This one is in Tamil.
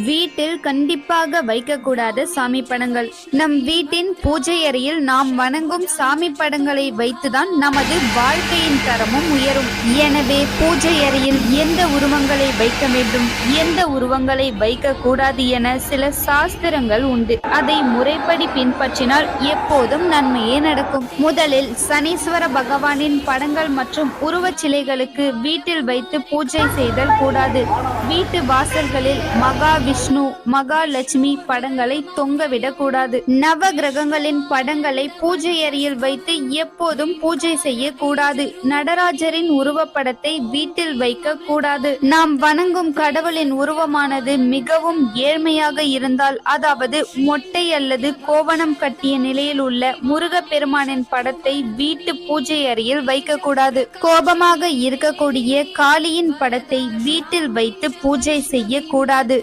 வீட்டில் கண்டிப்பாக வைக்கக்கூடாத சாமி படங்கள். நம் வீட்டின் பூஜை அறையில் நாம் வணங்கும் சாமி படங்களை வைத்துதான் நமது வாழ்க்கையின் தரமும் உயரும். எனவே பூஜை அறையில் எந்த உருவங்களை வைக்க வேண்டும், எந்த உருவங்களை வைக்க கூடாது என சில சாஸ்திரங்கள் உண்டு. அதை முறைப்படி பின்பற்றினால் எப்போதும் நன்மையே நடக்கும். முதலில் சனீஸ்வர பகவானின் படங்கள் மற்றும் உருவச் சிலைகளுக்கு வீட்டில் வைத்து பூஜை செய்தல் கூடாது. வீட்டு வாசல்களில் மகாவிஷ்ணு, மகாலட்சுமி படங்களை தொங்கவிடக் கூடாது. நவ கிரகங்களின் படங்களை பூஜை அறையில் வைத்து எப்போதும் பூஜை செய்யக்கூடாது. நடராஜரின் உருவப்படத்தை வீட்டில் வைக்க கூடாது. நாம் வணங்கும் கடவுளின் உருவமானது மிகவும் ஏழ்மையாக இருந்தால், அதாவது மொட்டை அல்லது கோவணம் கட்டிய நிலையில் உள்ள முருகப்பெருமானின் படத்தை வீட்டு பூஜை அறையில் வைக்கக்கூடாது. கோபமாக இருக்கக்கூடிய காளியின் படத்தை வீட்டில் வைத்து பூஜை செய்யக்கூடாது.